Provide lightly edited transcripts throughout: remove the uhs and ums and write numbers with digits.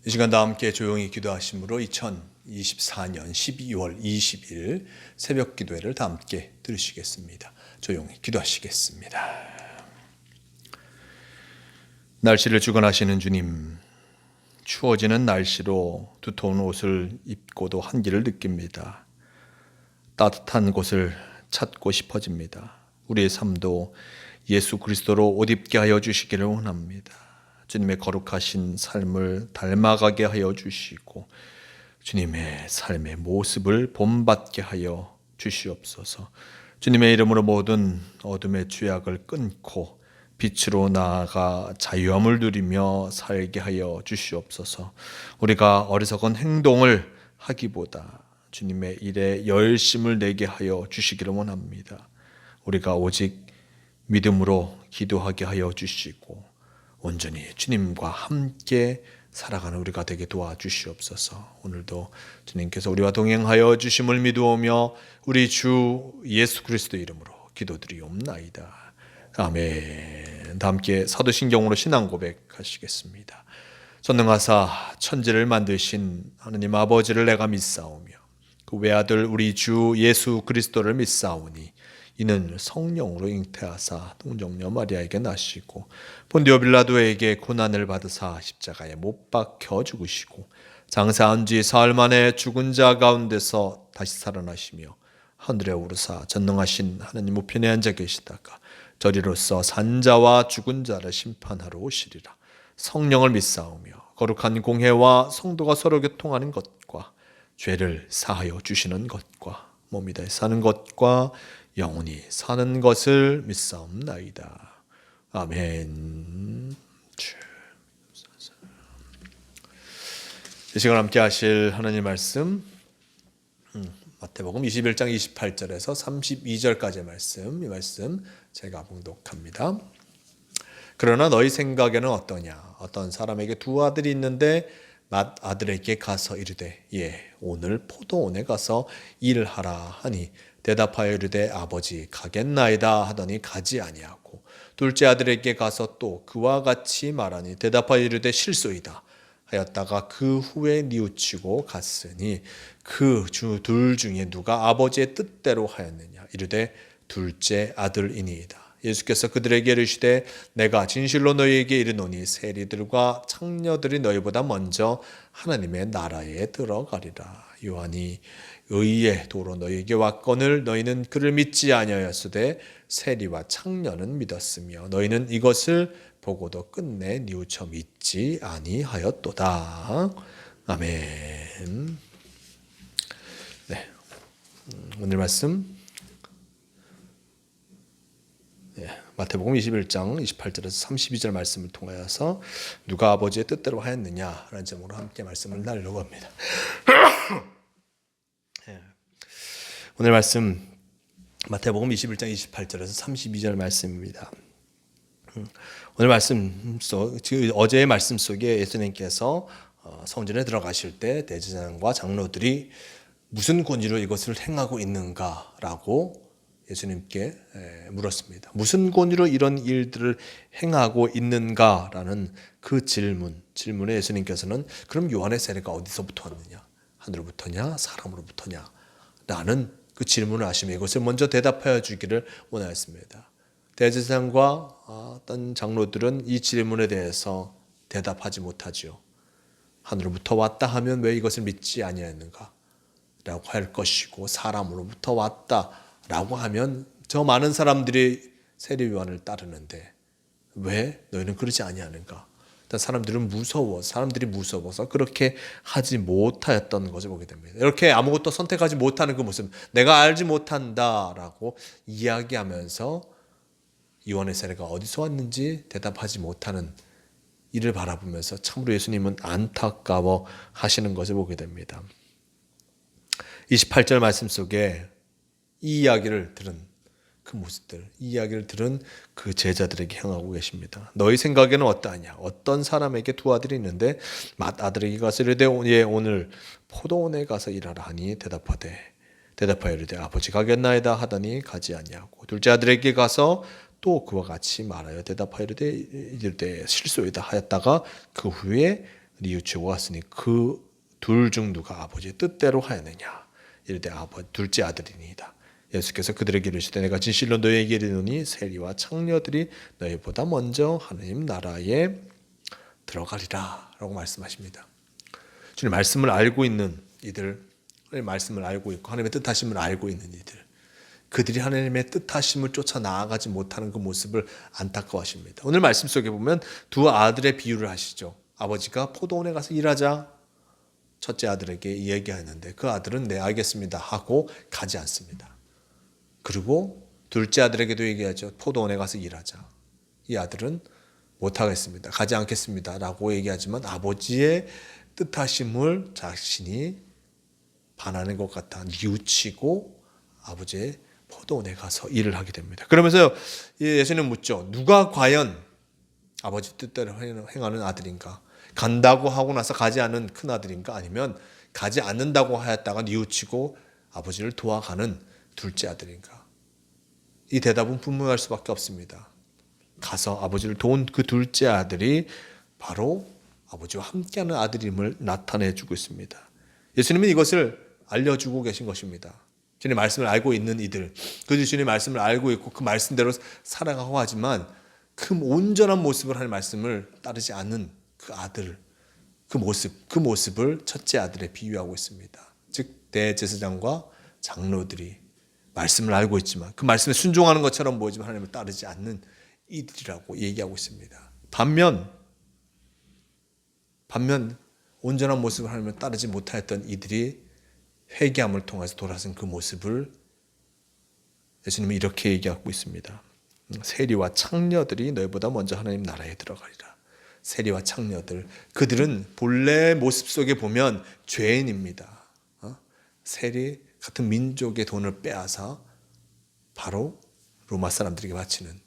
이 시간 다 함께 조용히 기도하심으로 2024년 12월 20일 새벽 기도회를 다 함께 들으시겠습니다. 조용히 기도하시겠습니다. 날씨를 주관하시는 주님, 추워지는 날씨로 두터운 옷을 입고도 한기를 느낍니다. 따뜻한 곳을 찾고 싶어집니다. 우리의 삶도 예수 그리스도로 옷 입게 하여 주시기를 원합니다. 주님의 거룩하신 삶을 닮아가게 하여 주시고 주님의 삶의 모습을 본받게 하여 주시옵소서. 주님의 이름으로 모든 어둠의 죄악을 끊고 빛으로 나아가 자유함을 누리며 살게 하여 주시옵소서. 우리가 어리석은 행동을 하기보다 주님의 일에 열심을 내게 하여 주시기를 원합니다. 우리가 오직 믿음으로 기도하게 하여 주시고 온전히 주님과 함께 살아가는 우리가 되게 도와주시옵소서. 오늘도 주님께서 우리와 동행하여 주심을 믿으오며 우리 주 예수 그리스도 이름으로 기도드리옵나이다. 아멘. 다 함께 사도신경으로 신앙 고백하시겠습니다. 전능하사 천지를 만드신 하느님 아버지를 내가 믿사오며 그 외아들 우리 주 예수 그리스도를 믿사오니 이는 성령으로 잉태하사 동정녀 마리아에게 나시고 본디오 빌라도에게 고난을 받으사 십자가에 못 박혀 죽으시고 장사한 지 사흘 만에 죽은 자 가운데서 다시 살아나시며 하늘에 오르사 전능하신 하나님 우편에 앉아 계시다가 저리로서 산자와 죽은 자를 심판하러 오시리라. 성령을 믿사오며 거룩한 공회와 성도가 서로 교통하는 것과 죄를 사하여 주시는 것과 몸이 다해 사는 것과 영원히 사는 것을 믿사옵나이다. 아멘. 이 시간 함께 하실 하나님 말씀 마태복음 21장 28절에서 32절까지의 말씀, 이 말씀 제가 봉독합니다. 그러나 너희 생각에는 어떠냐? 어떤 사람에게 두 아들이 있는데 맏아들에게 가서 이르되 오늘 포도원에 가서 일하라 하니 대답하여 이르되 아버지 가겠나이다 하더니 가지 아니하고 둘째 아들에게 가서 또 그와 같이 말하니 대답하여 이르되 실소이다 하였다가 그 후에 뉘우치고 갔으니 그 둘 중에 누가 아버지의 뜻대로 하였느냐 이르되 둘째 아들이니이다. 예수께서 그들에게 이르시되 내가 진실로 너희에게 이르노니 세리들과 창녀들이 너희보다 먼저 하나님의 나라에 들어가리라. 요한이 의의 도로 너희에게 왔거늘 너희는 그를 믿지 아니하였으되 세리와 창녀는 믿었으며 너희는 이것을 보고도 끝내 뉘우쳐 믿지 아니하였도다. 아멘. 네, 오늘 말씀 마태복음 21장 28절에서 32절 말씀을 통하여서 누가 아버지의 뜻대로 하였느냐라는 제목으로 함께 말씀을 나누려고 합니다. 오늘 말씀 마태복음 21장 28절에서 32절 말씀입니다. 오늘 말씀 속 어제의 말씀 속에 예수님께서 성전에 들어가실 때 대제사장과 장로들이 무슨 권위로 이것을 행하고 있는가라고 예수님께 물었습니다. 무슨 권위로 이런 일들을 행하고 있는가라는 그 질문에 예수님께서는 그럼 요한의 세례가 어디서부터 왔느냐? 하늘로부터냐? 사람으로부터냐? 라는 그 질문을 하시며 이것을 먼저 대답하여 주기를 원하였습니다. 대제사장과 어떤 장로들은 이 질문에 대해서 대답하지 못하지요. 하늘로부터 왔다 하면 왜 이것을 믿지 아니하였는가? 라고 할 것이고 사람으로부터 왔다라고 하면 저 많은 사람들이 세례요한을 따르는데 왜 너희는 그러지 아니하는가? 사람들이 무서워서 그렇게 하지 못하였던 것을 보게 됩니다. 이렇게 아무것도 선택하지 못하는 그 모습, 내가 알지 못한다라고 이야기하면서 요한의 세례가 어디서 왔는지 대답하지 못하는 이를 바라보면서 참으로 예수님은 안타까워 하시는 것을 보게 됩니다. 28절 말씀 속에 이 이야기를 들은 그 모습들, 이 이야기를 들은 그 제자들에게 향하고 계십니다. 너희 생각에는 어떠하냐? 어떤 사람에게 두 아들이 있는데 맏아들에게 가서 이르되 오늘 포도원에 가서 일하라 하니 대답하여 이르되 아버지 가겠나이다 하더니 가지 아니하고 둘째 아들에게 가서 또 그와 같이 말하여 대답하여 이르되 실소이다 하였다가 그 후에 뉘우치고 갔으니 그 둘 중 누가 아버지의 뜻대로 하였느냐. 이르되 둘째 아들이니이다. 예수께서 그들에게 이르시되 내가 진실로 너희에게 이르노니 세리와 창녀들이 너희보다 먼저 하나님 나라에 들어가리라 라고 말씀하십니다. 주님 말씀을 알고 있는 이들, 하나님의 말씀을 알고 있고 하나님의 뜻하심을 알고 있는 이들, 그들이 하나님의 뜻하심을 쫓아 나아가지 못하는 그 모습을 안타까워하십니다. 오늘 말씀 속에 보면 두 아들의 비유를 하시죠. 아버지가 포도원에 가서 일하자 첫째 아들에게 이야기하는데 그 아들은 네 알겠습니다 하고 가지 않습니다. 그리고 둘째 아들에게도 얘기하죠. 포도원에 가서 일하자. 이 아들은 못하겠습니다. 가지 않겠습니다 라고 얘기하지만 아버지의 뜻하심을 자신이 반하는 것 같아 뉘우치고 아버지의 포도원에 가서 일을 하게 됩니다. 그러면서 예수님은 묻죠. 누가 과연 아버지 뜻대로 행하는 아들인가? 간다고 하고 나서 가지 않은 큰 아들인가? 아니면 가지 않는다고 하였다가 뉘우치고 아버지를 도와가는 둘째 아들인가? 이 대답은 분명할 수밖에 없습니다. 가서 아버지를 도운 그 둘째 아들이 바로 아버지와 함께하는 아들임을 나타내주고 있습니다. 예수님은 이것을 알려주고 계신 것입니다. 주님의 말씀을 알고 있는 이들, 그 주님의 말씀을 알고 있고 그 말씀대로 살아가고 하지만 그 온전한 모습을 하는 말씀을 따르지 않는 그 아들, 그 모습을 첫째 아들에 비유하고 있습니다. 즉 대제사장과 장로들이 말씀을 알고 있지만 그 말씀에 순종하는 것처럼 보이지만 하나님을 따르지 않는 이들이라고 얘기하고 있습니다. 반면 온전한 모습을 하나님을 따르지 못하였던 이들이 회개함을 통해서 돌아선 그 모습을 예수님은 이렇게 얘기하고 있습니다. 세리와 창녀들이 너희보다 먼저 하나님 나라에 들어가리라. 세리와 창녀들, 그들은 본래 모습 속에 보면 죄인입니다. 세리 같은 민족의 돈을 빼앗아 바로 로마 사람들에게 바치는,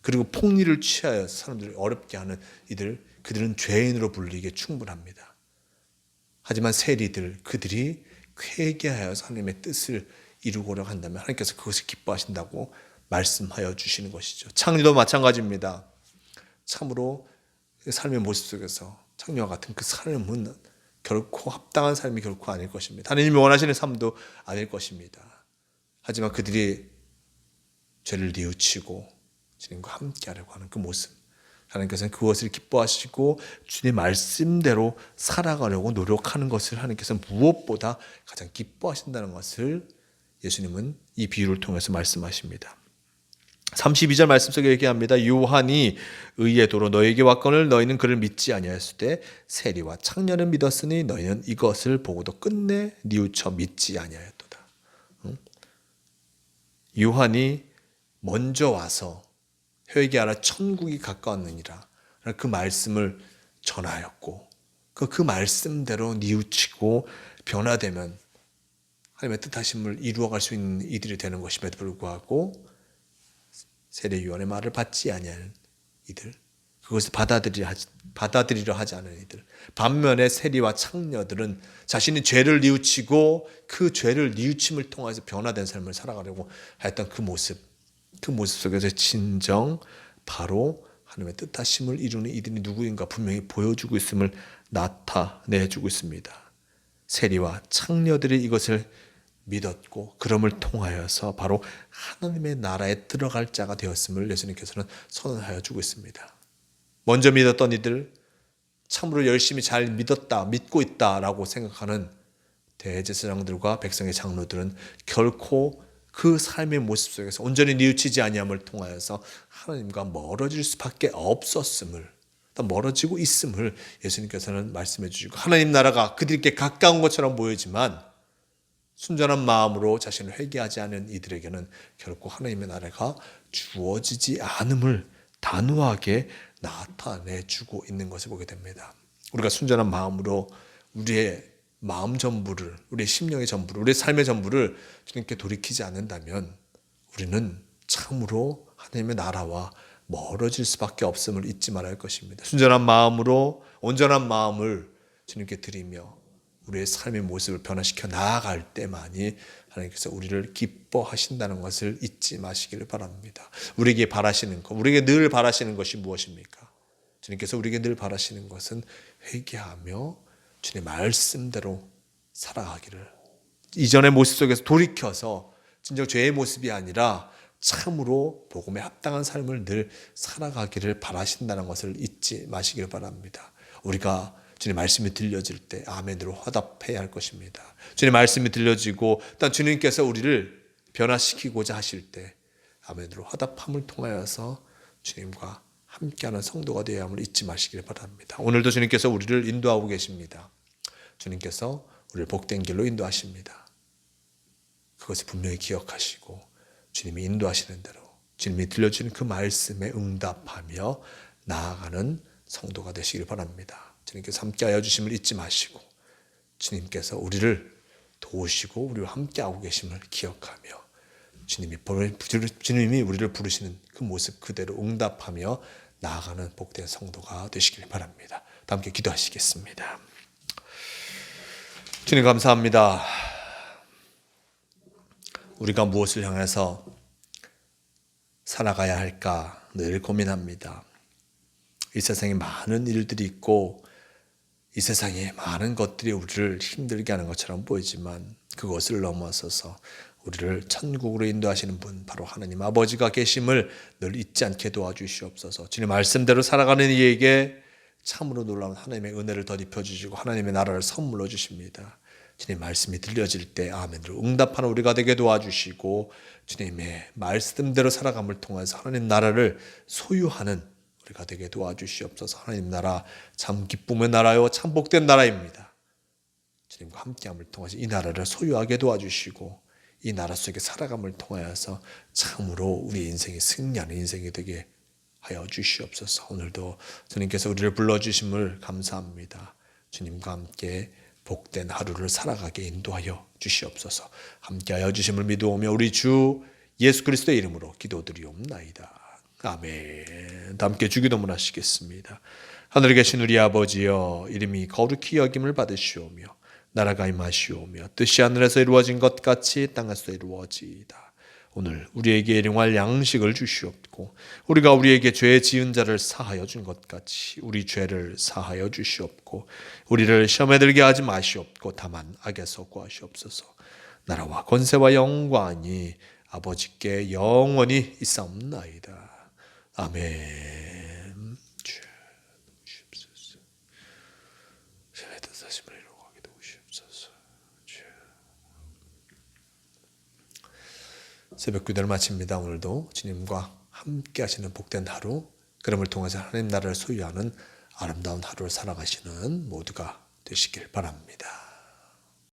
그리고 폭리를 취하여 사람들을 어렵게 하는 이들, 그들은 죄인으로 불리기에 충분합니다. 하지만 세리들, 그들이 회개하여서 하나님의 뜻을 이루고자 한다면 하나님께서 그것을 기뻐하신다고 말씀하여 주시는 것이죠. 창녀도 마찬가지입니다. 참으로 삶의 모습 속에서 창녀와 같은 그 삶은 결코 합당한 삶이 결코 아닐 것입니다. 하나님이 원하시는 삶도 아닐 것입니다. 하지만 그들이 죄를 뉘우치고 주님과 함께하려고 하는 그 모습, 하나님께서는 그것을 기뻐하시고 주님의 말씀대로 살아가려고 노력하는 것을 하나님께서는 무엇보다 가장 기뻐하신다는 것을 예수님은 이 비유를 통해서 말씀하십니다. 32절 말씀 속에 얘기합니다. 요한이 의의 도로 너에게 왔거늘 너희는 그를 믿지 아니하였을 때 세리와 창녀는 믿었으니 너희는 이것을 보고도 끝내 뉘우쳐 믿지 아니하였도다. 요한이 먼저 와서 회개하라 천국이 가까웠느니라 그 말씀을 전하였고 그 말씀대로 뉘우치고 변화되면 하나님의 뜻하심을 이루어갈 수 있는 이들이 되는 것임에도 불구하고 세례 요한의 말을 받지 아니하는 이들, 그것을 받아들이려 하지 않은 이들, 반면에 세리와 창녀들은 자신이 죄를 뉘우치고 그 죄를 뉘우침을 통해서 변화된 삶을 살아가려고 했던 그 모습 속에서 진정 바로 하나님의 뜻하심을 이루는 이들이 누구인가 분명히 보여주고 있음을 나타내주고 있습니다. 세리와 창녀들이 이것을 믿었고 그럼을 통하여서 바로 하나님의 나라에 들어갈 자가 되었음을 예수님께서는 선언하여 주고 있습니다. 먼저 믿었던 이들, 참으로 열심히 잘 믿고 있다라고 생각하는 대제사장들과 백성의 장로들은 결코 그 삶의 모습 속에서 온전히 뉘우치지 아니함을 통하여서 하나님과 멀어질 수밖에 없었음을, 멀어지고 있음을 예수님께서는 말씀해 주시고, 하나님 나라가 그들께 가까운 것처럼 보이지만 순전한 마음으로 자신을 회개하지 않은 이들에게는 결코 하나님의 나라가 주어지지 않음을 단호하게 나타내주고 있는 것을 보게 됩니다. 우리가 순전한 마음으로 우리의 마음 전부를, 우리의 심령의 전부를, 우리의 삶의 전부를 주님께 돌이키지 않는다면 우리는 참으로 하나님의 나라와 멀어질 수밖에 없음을 잊지 말아야 할 것입니다. 순전한 마음으로 온전한 마음을 주님께 드리며 우리의 삶의 모습을 변화시켜 나아갈 때만이 하나님께서 우리를 기뻐하신다는 것을 잊지 마시기를 바랍니다. 우리에게 바라시는 것, 우리에게 늘 바라시는 것이 무엇입니까? 주님께서 우리에게 늘 바라시는 것은 회개하며 주님의 말씀대로 살아가기를, 이전의 모습 속에서 돌이켜서 진정 죄의 모습이 아니라 참으로 복음에 합당한 삶을 늘 살아가기를 바라신다는 것을 잊지 마시길 바랍니다. 우리가 주님 말씀이 들려질 때 아멘으로 화답해야 할 것입니다. 주님 말씀이 들려지고 또 주님께서 우리를 변화시키고자 하실 때 아멘으로 화답함을 통하여서 주님과 함께하는 성도가 되어야 함을 잊지 마시길 바랍니다. 오늘도 주님께서 우리를 인도하고 계십니다. 주님께서 우리를 복된 길로 인도하십니다. 그것을 분명히 기억하시고 주님이 인도하시는 대로 주님이 들려주는 그 말씀에 응답하며 나아가는 성도가 되시길 바랍니다. 주님께서 함께하여 주심을 잊지 마시고 주님께서 우리를 도우시고 우리와 함께하고 계심을 기억하며 주님이 우리를 부르시는 그 모습 그대로 응답하며 나아가는 복된 성도가 되시길 바랍니다. 다 함께 기도하시겠습니다. 주님 감사합니다. 우리가 무엇을 향해서 살아가야 할까 늘 고민합니다. 이 세상에 많은 일들이 있고 이 세상에 많은 것들이 우리를 힘들게 하는 것처럼 보이지만 그것을 넘어서서 우리를 천국으로 인도하시는 분 바로 하나님 아버지가 계심을 늘 잊지 않게 도와주시옵소서. 주님 말씀대로 살아가는 이에게 참으로 놀라운 하나님의 은혜를 덧입혀 주시고 하나님의 나라를 선물로 주십니다. 주님 말씀이 들려질 때 아멘으로 응답하는 우리가 되게 도와주시고 주님의 말씀대로 살아감을 통해서 하나님 나라를 소유하는 우리가 되게 도와주시옵소서. 하나님 나라 참 기쁨의 나라요 참 복된 나라입니다. 주님과 함께함을 통해서 이 나라를 소유하게 도와주시고 이 나라 속에 살아감을 통하여서 참으로 우리 인생이 승리하는 인생이 되게 하여 주시옵소서. 오늘도 주님께서 우리를 불러주심을 감사합니다. 주님과 함께 복된 하루를 살아가게 인도하여 주시옵소서. 함께하여 주심을 믿어오며 우리 주 예수 그리스도의 이름으로 기도드리옵나이다. 아멘. 함께 주기도문 하시겠습니다. 하늘에 계신 우리 아버지여, 이름이 거룩히 여김을 받으시오며 나라가 임하시오며 뜻이 하늘에서 이루어진 것 같이 땅에서 이루어지이다. 오늘 우리에게 일용할 양식을 주시옵고 우리가 우리에게 죄 지은 자를 사하여 준 것 같이 우리 죄를 사하여 주시옵고 우리를 시험에 들게 하지 마시옵고 다만 악에서 구하시옵소서. 나라와 권세와 영광이 아버지께 영원히 있사옵나이다. 아멘. 새벽 기도를 마칩니다. 오늘도 주님과 함께 하시는 복된 하루, 그럼을 통해서 하나님 나라를 소유하는 아름다운 하루를 살아가시는 모두가 되시길 바랍니다.